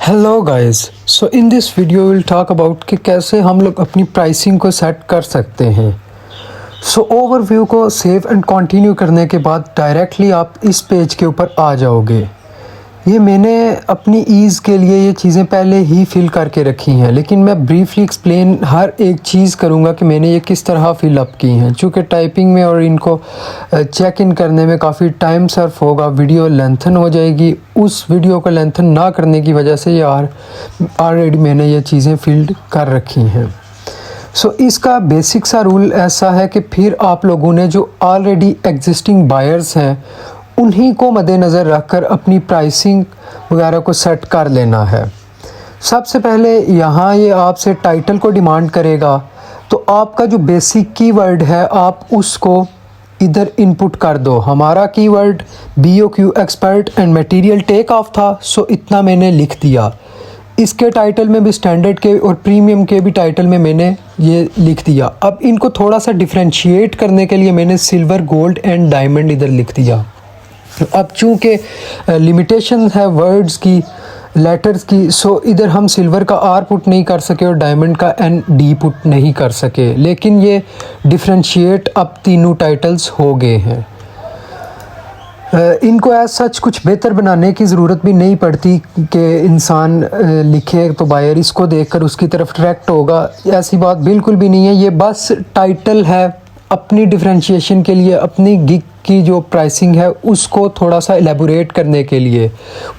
Hello guys, so in this video will talk about कि कैसे हम लोग अपनी प्राइसिंग को सेट कर सकते हैं। सो ओवरव्यू को सेव एंड कंटिन्यू करने के बाद डायरेक्टली आप इस पेज के ऊपर आ जाओगे। ये मैंने अपनी ईज़ के लिए ये चीज़ें पहले ही फिल करके रखी हैं, लेकिन मैं ब्रीफली एक्सप्लेन हर एक चीज़ करूँगा कि मैंने ये किस तरह फिल अप की हैं। चूँकि टाइपिंग में और इनको चेक इन करने में काफ़ी टाइम सर्व होगा, वीडियो लेंथन हो जाएगी। उस वीडियो को लेंथन ना करने की वजह से यार ऑलरेडी मैंने ये चीज़ें फिल्ड कर रखी हैं। सो इसका बेसिक सा रूल ऐसा है कि फिर आप लोगों ने जो ऑलरेडी एग्जिस्टिंग बायर्स हैं उन्हीं को मद्देनज़र रखकर अपनी प्राइसिंग वगैरह को सेट कर लेना है। सबसे पहले यहाँ ये आपसे टाइटल को डिमांड करेगा, तो आपका जो बेसिक कीवर्ड है आप उसको इधर इनपुट कर दो। हमारा keyword BOQ expert and material take off था, सो इतना मैंने लिख दिया। इसके टाइटल में भी स्टैंडर्ड के और प्रीमियम के भी टाइटल में मैंने ये लिख दिया। अब इनको थोड़ा सा डिफरेंशिएट करने के लिए मैंने सिल्वर, गोल्ड एंड डायमंड इधर लिख दिया। अब चूँकि लिमिटेशन है वर्ड्स की, लेटर्स की, सो इधर हम सिल्वर का R पुट नहीं कर सके और डायमंड का ND पुट नहीं कर सके, लेकिन ये डिफरेंशिएट अब तीनों टाइटल्स हो गए हैं। इनको एज सच कुछ बेहतर बनाने की ज़रूरत भी नहीं पड़ती कि इंसान लिखे तो बायर इसको देखकर उसकी तरफ ट्रैक्ट होगा, ऐसी बात बिल्कुल भी नहीं है। ये बस टाइटल है अपनी डिफरेंशिएशन के लिए, अपनी गिग की जो प्राइसिंग है उसको थोड़ा सा एलेबोरेट करने के लिए।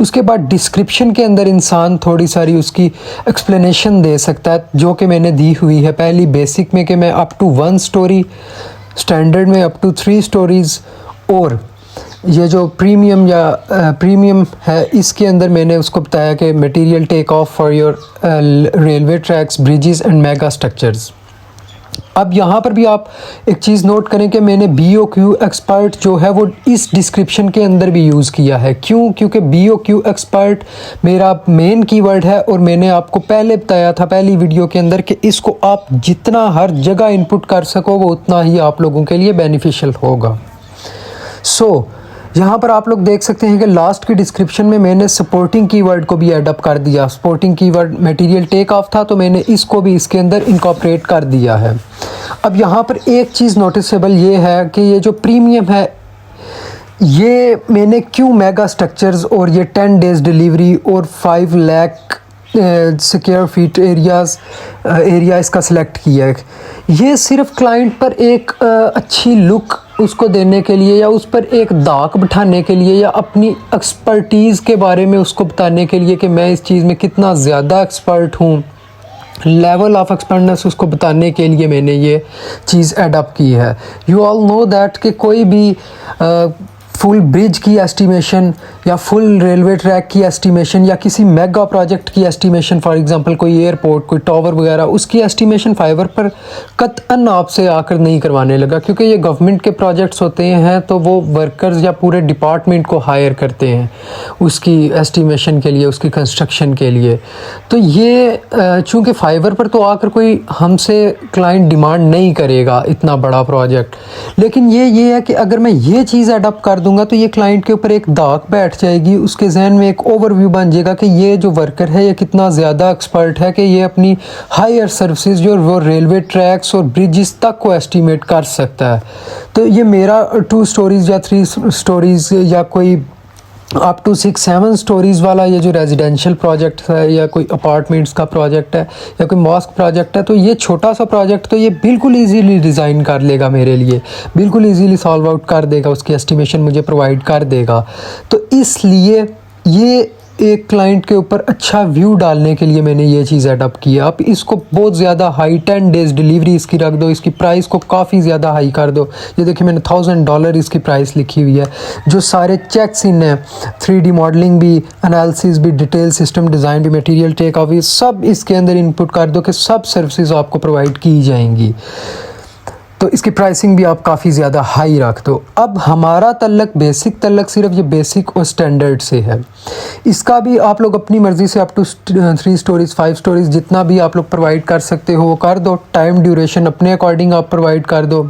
उसके बाद डिस्क्रिप्शन के अंदर इंसान थोड़ी सारी उसकी एक्सप्लेनेशन दे सकता है, जो कि मैंने दी हुई है। पहली बेसिक में कि मैं अप टू 1 स्टोरी, स्टैंडर्ड में अप टू 3 स्टोरीज़, और ये जो प्रीमियम है इसके अंदर मैंने उसको बताया कि material take off for your railway tracks, bridges and mega structures. अब यहाँ पर भी आप एक चीज़ नोट करें कि मैंने BOQ एक्सपर्ट जो है वो इस डिस्क्रिप्शन के अंदर भी यूज़ किया है। क्यों? क्योंकि BOQ एक्सपर्ट मेरा मेन कीवर्ड है और मैंने आपको पहले बताया था पहली वीडियो के अंदर कि इसको आप जितना हर जगह इनपुट कर सको वो उतना ही आप लोगों के लिए बेनिफिशियल होगा। सो यहाँ पर आप लोग देख सकते हैं कि लास्ट की डिस्क्रिप्शन में मैंने सपोर्टिंग कीवर्ड को भी ऐड अप कर दिया। Supporting keyword material take off था, तो मैंने इसको भी इसके अंदर इनकॉर्पोरेट कर दिया है। अब यहाँ पर एक चीज़ नोटिसेबल ये है कि ये जो प्रीमियम है ये मैंने क्यों मेगा स्ट्रक्चर्स और ये 10 डेज़ डिलीवरी और 5 लाख स्क्वायर फीट एरिया इसका सिलेक्ट किया है। ये सिर्फ क्लाइंट पर एक अच्छी लुक उसको देने के लिए, या उस पर एक दाग बिठाने के लिए, या अपनी एक्सपर्टीज़ के बारे में उसको बताने के लिए कि मैं इस चीज़ में कितना ज़्यादा एक्सपर्ट हूँ, लेवल ऑफ एक्सपर्टनेस उसको बताने के लिए मैंने ये चीज़ एडअप की है। यू ऑल नो दैट कि कोई भी फुल ब्रिज की एस्टिमेशन या फुल रेलवे ट्रैक की एस्टिमेशन या किसी मेगा प्रोजेक्ट की एस्टिमेशन, फॉर एग्जांपल कोई एयरपोर्ट, कोई टावर वगैरह, उसकी एस्टिमेशन फाइवर पर कतअन आपसे आकर नहीं करवाने लगा, क्योंकि ये गवर्नमेंट के प्रोजेक्ट्स होते हैं तो वो वर्कर्स या पूरे डिपार्टमेंट को हायर करते हैं उसकी एस्टिमेशन के लिए, उसकी कंस्ट्रक्शन के लिए। तो ये चूँकि फाइवर पर तो आकर कोई हमसे क्लाइंट डिमांड नहीं करेगा इतना बड़ा प्रोजेक्ट, लेकिन ये है कि अगर मैं ये चीज़ एडअप कर दूंगा तो ये क्लाइंट के ऊपर एक दाग बैठ जाएगी, उसके जहन में एक ओवरव्यू बन जाएगा कि ये जो वर्कर है ये कितना ज़्यादा एक्सपर्ट है कि ये अपनी हायर सर्विसेज जो वो रेलवे ट्रैक्स और ब्रिजेस तक को एस्टिमेट कर सकता है। तो ये मेरा 2 स्टोरीज़ या 3 स्टोरीज़ या कोई अप टू 6-7 स्टोरीज़ वाला ये जो रेजिडेंशियल प्रोजेक्ट है, या कोई अपार्टमेंट्स का प्रोजेक्ट है, या कोई मॉस्क प्रोजेक्ट है, तो ये छोटा सा प्रोजेक्ट तो ये बिल्कुल इजीली डिज़ाइन कर लेगा मेरे लिए, बिल्कुल इजीली सॉल्व आउट कर देगा, उसकी एस्टिमेशन मुझे प्रोवाइड कर देगा। तो इसलिए ये एक क्लाइंट के ऊपर अच्छा व्यू डालने के लिए मैंने ये चीज़ एडअप की है। आप इसको बहुत ज़्यादा हाई 10 डेज़ डिलीवरी इसकी रख दो, इसकी प्राइस को काफ़ी ज़्यादा हाई कर दो। ये देखिए मैंने $1000 इसकी प्राइस लिखी हुई है। जो सारे चेक्स इन है, 3D मॉडलिंग भी, एनालिसिस भी, डिटेल सिस्टम डिज़ाइन भी, मटेरियल टेक ऑफ भी, सब इसके अंदर इनपुट कर दो कि सब सर्विसेज आपको प्रोवाइड की जाएंगी। तो इसकी प्राइसिंग भी आप काफ़ी ज़्यादा हाई रख दो। अब हमारा तल्लक बेसिक तल्लक सिर्फ ये बेसिक और स्टैंडर्ड से है। इसका भी आप लोग अपनी मर्ज़ी से अप टू 3 स्टोरीज़ 5 स्टोरीज़ जितना भी आप लोग प्रोवाइड कर सकते हो वो कर दो। टाइम ड्यूरेशन अपने अकॉर्डिंग आप प्रोवाइड कर दो।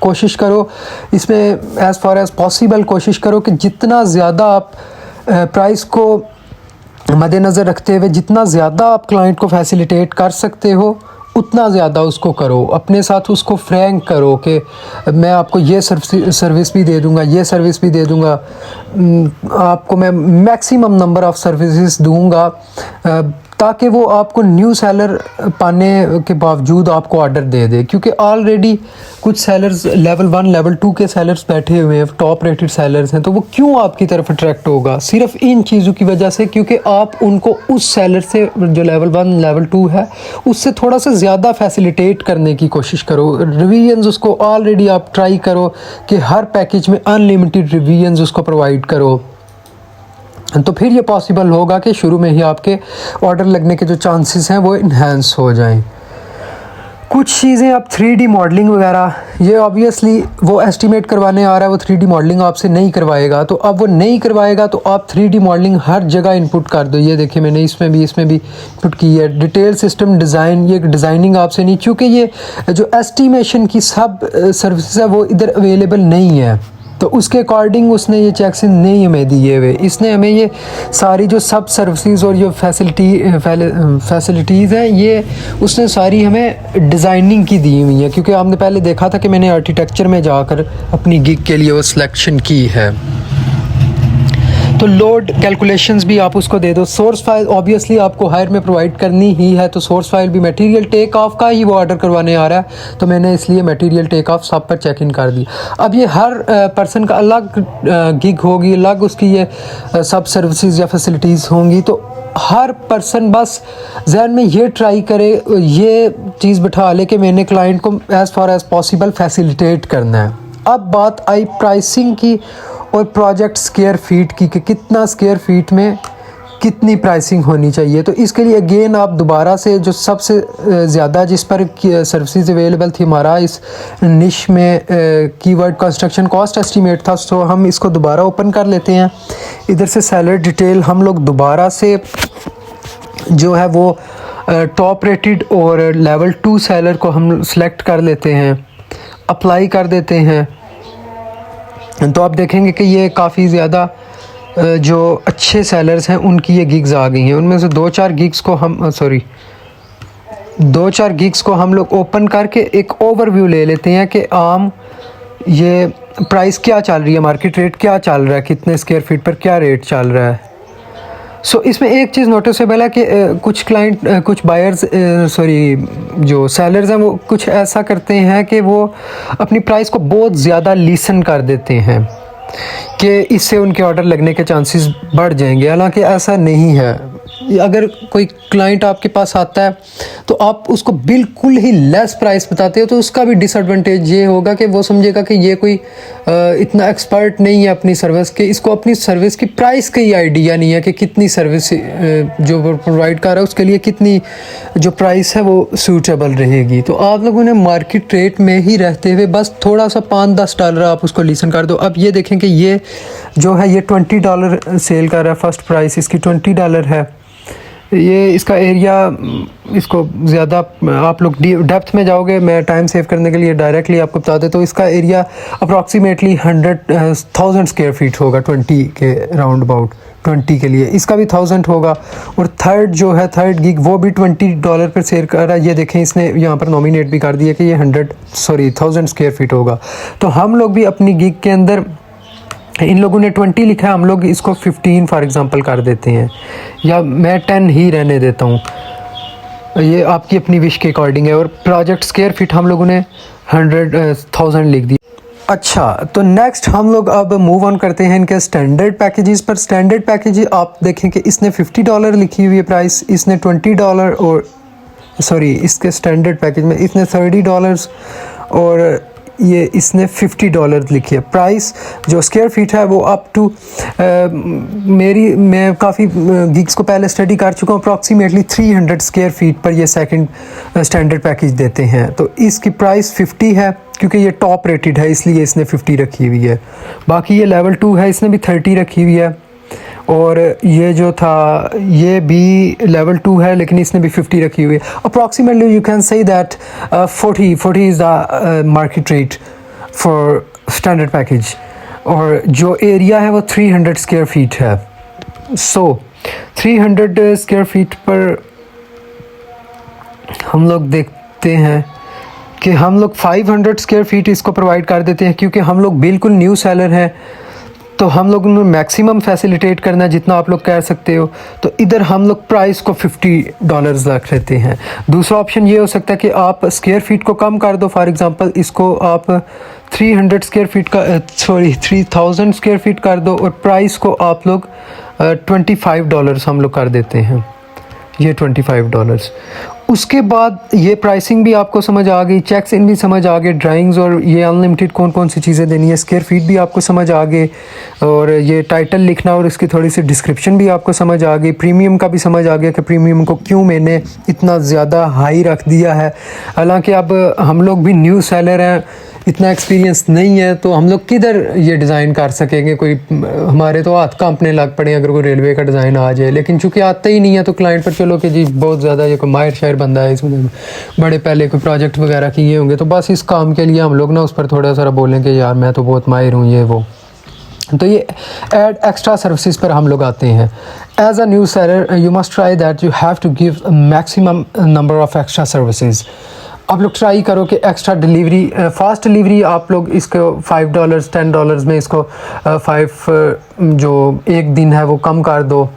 कोशिश करो इसमें एज़ फार एज़ पॉसिबल कोशिश करो कि जितना ज़्यादा आप प्राइस को मद्देनज़र रखते हुए जितना ज़्यादा आप क्लाइंट को फैसिलिटेट कर सकते हो उतना ज़्यादा उसको करो, अपने साथ उसको फ्रैंक करो कि मैं आपको ये सर्विस भी दे दूँगा, ये सर्विस भी दे दूँगा, आपको मैं मैक्सिमम नंबर ऑफ़ सर्विसेज दूँगा, ताकि वो आपको न्यू सेलर पाने के बावजूद आपको ऑर्डर दे दे। क्योंकि ऑलरेडी कुछ सेलर्स लेवल 1 लेवल 2 के सेलर्स बैठे हुए हैं, टॉप रेटेड सेलर्स हैं, तो वो क्यों आपकी तरफ अट्रैक्ट होगा? सिर्फ इन चीज़ों की वजह से, क्योंकि आप उनको उस सेलर से जो लेवल 1 लेवल 2 है उससे थोड़ा सा ज़्यादा फैसिलिटेट करने की कोशिश करो। रिवीजन्स उसको ऑलरेडी आप ट्राई करो कि हर पैकेज में अनलिमिटेड रिवीजन्स उसको प्रोवाइड करो, तो फिर ये पॉसिबल होगा कि शुरू में ही आपके ऑर्डर लगने के जो चांसेस हैं वो इन्हेंस हो जाएं। कुछ चीज़ें आप 3D मॉडलिंग वगैरह, ये ऑब्वियसली वो एस्टिमेट करवाने आ रहा है, वो 3D मॉडलिंग आपसे नहीं करवाएगा, तो अब वो नहीं करवाएगा तो आप 3D मॉडलिंग हर जगह इनपुट कर दो। ये देखिए मैंने इसमें भी इनपुट की है। डिटेल सिस्टम डिज़ाइन, ये डिज़ाइनिंग आपसे नहीं, क्योंकि ये जो एस्टिमेशन की सब सर्विसेज है वो इधर अवेलेबल नहीं है, तो उसके अकॉर्डिंग उसने ये चेक्स नहीं हमें दिए हुए। इसने हमें ये सारी जो सब सर्विसेज और जो फैसिलिटीज़ हैं ये उसने सारी हमें डिज़ाइनिंग की दी हुई है, क्योंकि आपने पहले देखा था कि मैंने आर्किटेक्चर में जाकर अपनी गिग के लिए वो सिलेक्शन की है। तो लोड कैलकुलेशंस भी आप उसको दे दो। सोर्स फाइल ऑब्वियसली आपको हायर में प्रोवाइड करनी ही है, तो सोर्स फाइल भी मटेरियल टेक ऑफ का ही वो ऑर्डर करवाने आ रहा है, तो मैंने इसलिए मटेरियल टेक ऑफ सब पर चेक इन कर दिया। अब ये हर पर्सन का अलग गिग होगी, अलग उसकी ये सब सर्विसेज या फैसिलिटीज़ होंगी, तो हर पर्सन बस जहन में ये ट्राई करे, ये चीज़ बिठा ले कि मैंने क्लाइंट को as far as possible facilitate करना है। अब बात आई प्राइसिंग की और प्रोजेक्ट स्क्वायर फीट की, कि कितना स्क्वायर फीट में कितनी प्राइसिंग होनी चाहिए। तो इसके लिए अगेन आप दोबारा से जो सबसे ज़्यादा जिस पर सर्विसेज अवेलेबल थी हमारा इस निश में कीवर्ड कंस्ट्रक्शन कॉस्ट एस्टीमेट था, तो हम इसको दोबारा ओपन कर लेते हैं। इधर से सेलर डिटेल हम लोग दोबारा से जो है वो टॉप रेटेड और लेवल 2 सेलर को हम सेलेक्ट कर लेते हैं, अप्लाई कर देते हैं। तो आप देखेंगे कि ये काफ़ी ज़्यादा जो अच्छे सेलर्स हैं उनकी ये गिग्स आ गई हैं। उनमें से 2-4 गिग्स को हम लोग ओपन करके एक ओवरव्यू ले लेते हैं कि आम ये प्राइस क्या चल रही है, मार्केट रेट क्या चल रहा है, कितने स्क्वायर फीट पर क्या रेट चल रहा है। इसमें एक चीज़ नोटिसेबल है कि कुछ बायर्स जो सेलर्स हैं वो कुछ ऐसा करते हैं कि वो अपनी प्राइस को बहुत ज़्यादा लीसन कर देते हैं कि इससे उनके ऑर्डर लगने के चांसेस बढ़ जाएंगे, हालांकि ऐसा नहीं है। अगर कोई क्लाइंट आपके पास आता है तो आप उसको बिल्कुल ही लेस प्राइस बताते हो, तो उसका भी डिसएडवांटेज ये होगा कि वो समझेगा कि ये कोई इतना एक्सपर्ट नहीं है अपनी सर्विस के, इसको अपनी सर्विस की प्राइस का ही आइडिया नहीं है कि कितनी सर्विस जो प्रोवाइड कर रहा है उसके लिए कितनी जो प्राइस है वो सूटेबल रहेगी। तो आप लोगों ने मार्केट रेट में ही रहते हुए बस थोड़ा सा $5-10 आप उसको लीसन कर दो। अब ये देखें कि ये जो है ये $20 सेल कर रहा है, फर्स्ट प्राइस इसकी $20 है। ये इसका एरिया, इसको ज़्यादा आप लोग डेप्थ में जाओगे, मैं टाइम सेव करने के लिए डायरेक्टली आपको बता देता हूँ। इसका एरिया अप्रॉक्सीमेटली 100,000 स्क्वायर फीट होगा, 20 के राउंड अबाउट 20 के लिए इसका भी 1000 होगा। और थर्ड गिग वो भी $20 पर सेल कर रहा है। ये देखें इसने यहाँ पर नॉमिनेट भी कर दिया कि ये 1000 स्क्वायर फीट होगा। तो हम लोग भी अपनी गिग के अंदर, इन लोगों ने 20 लिखा है, हम लोग इसको 15 फॉर एग्जांपल कर देते हैं, या मैं 10 ही रहने देता हूँ, ये आपकी अपनी विश के अकॉर्डिंग है। और प्रोजेक्ट स्क्वायर फीट हम लोगों ने 100,000 लिख दी। अच्छा, तो नेक्स्ट हम लोग अब मूव ऑन करते हैं इनके स्टैंडर्ड पैकेजेस पर। स्टैंडर्ड पैकेज आप देखें कि इसने $50 लिखी हुई है प्राइस, इसने $20 और इसके स्टैंडर्ड पैकेज में इसने $30 और ये इसने $50 लिखी है। प्राइस जो स्क्वायर फीट है वो अप टू मैं काफ़ी गिग्स को पहले स्टडी कर चुका हूँ, अप्रॉक्सीमेटली 300 स्क्वायर फीट पर ये सेकंड स्टैंडर्ड पैकेज देते हैं। तो इसकी प्राइस 50 है, क्योंकि ये टॉप रेटेड है इसलिए इसने 50 रखी हुई है। बाकी ये लेवल 2 है, इसने भी 30 रखी हुई है। और ये जो था ये भी लेवल 2 है लेकिन इसने भी 50 रखी हुई है। Approximately you can say that 40 is the market rate for standard package. और जो एरिया है वो 300 स्क्वायर फीट है। 300 स्क्वायर फीट पर हम लोग देखते हैं कि हम लोग 500 स्क्वायर फीट इसको प्रोवाइड कर देते हैं, क्योंकि हम लोग बिल्कुल न्यू सेलर हैं, तो हम लोग मैक्सिमम फैसिलिटेट करना जितना आप लोग कह सकते हो। तो इधर हम लोग प्राइस को $50 रख लेते हैं। दूसरा ऑप्शन ये हो सकता है कि आप स्क्वायर फीट को कम कर दो, फॉर एग्जांपल इसको आप 300 स्क्वायर फीट का 3000 स्क्वायर फीट कर दो, और प्राइस को आप लोग $25 हम लोग कर देते हैं, ये $25। उसके बाद ये प्राइसिंग भी आपको समझ आ गई, चेक्स इन भी समझ आ गए, ड्राइंग्स और ये अनलिमिटेड कौन कौन सी चीज़ें देनी है, स्क्वायर फीट भी आपको समझ आ गए, और ये टाइटल लिखना और इसकी थोड़ी सी डिस्क्रिप्शन भी आपको समझ आ गई। प्रीमियम का भी समझ आ गया कि प्रीमियम को क्यों मैंने इतना ज़्यादा हाई रख दिया है। हालांकि अब हम लोग भी न्यू सेलर हैं, इतना एक्सपीरियंस नहीं है, तो हम लोग किधर ये डिज़ाइन कर सकेंगे। कोई हमारे तो हाथ कांपने लग पड़े अगर कोई रेलवे का डिज़ाइन आ जाए, लेकिन चूँकि आता ही नहीं है तो क्लाइंट पर चलो कि जी बहुत ज़्यादा ये कोई माहिर शायर बंदा है, इसमें बड़े पहले कोई प्रोजेक्ट वगैरह किए होंगे, तो बस इस काम के लिए हम लोग ना उस पर थोड़ा सा बोलें कि यार मैं तो बहुत माहिर हूँ ये वो। तो ये ऐड एक्स्ट्रा सर्विसेज पर हम लोग आते हैं। As a new seller you must try that you have to give maximum number of extra services. आप लोग ट्राई करो कि एक्स्ट्रा डिलीवरी, फास्ट डिलीवरी आप लोग इसको $5 $10 में इसको 5 जो एक दिन है वो कम कर दो।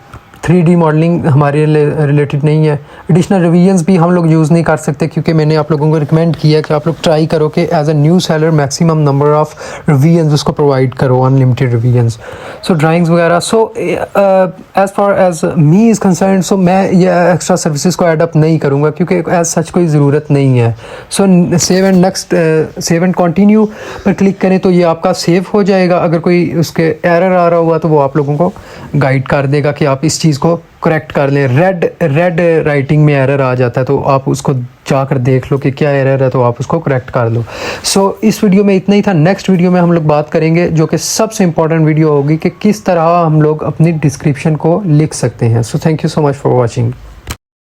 3D मॉडलिंग हमारे रिलेटेड नहीं है। एडिशनल रिवीजन्स भी हम लोग यूज़ नहीं कर सकते, क्योंकि मैंने आप लोगों को रिकमेंड किया कि आप लोग ट्राई करो कि as a new seller maximum number of revisions उसको प्रोवाइड करो, अनलिमिटेड रिवीजन्स। सो ड्राइंग्स वगैरह, so as far as me is concerned, so मैं ये एक्स्ट्रा सर्विसेज को एडअप नहीं करूँगा, क्योंकि एज सच कोई ज़रूरत नहीं है। सो save and next save and continue पर क्लिक करें तो ये आपका सेव हो जाएगा। अगर कोई उसके एरर आ रहा हुआ तो वो आप लोगों को गाइड कर देगा कि आप इस चीज़ को करेक्ट कर लें। रेड राइटिंग में एरर आ जाता है तो आप उसको जाकर देख लो कि क्या एरर है, तो आप उसको करेक्ट कर लो। सो इस वीडियो में इतना ही था। नेक्स्ट वीडियो में हम लोग बात करेंगे, जो कि सबसे इंपॉर्टेंट वीडियो होगी, कि किस तरह हम लोग अपनी डिस्क्रिप्शन को लिख सकते हैं। So thank you so much for watching.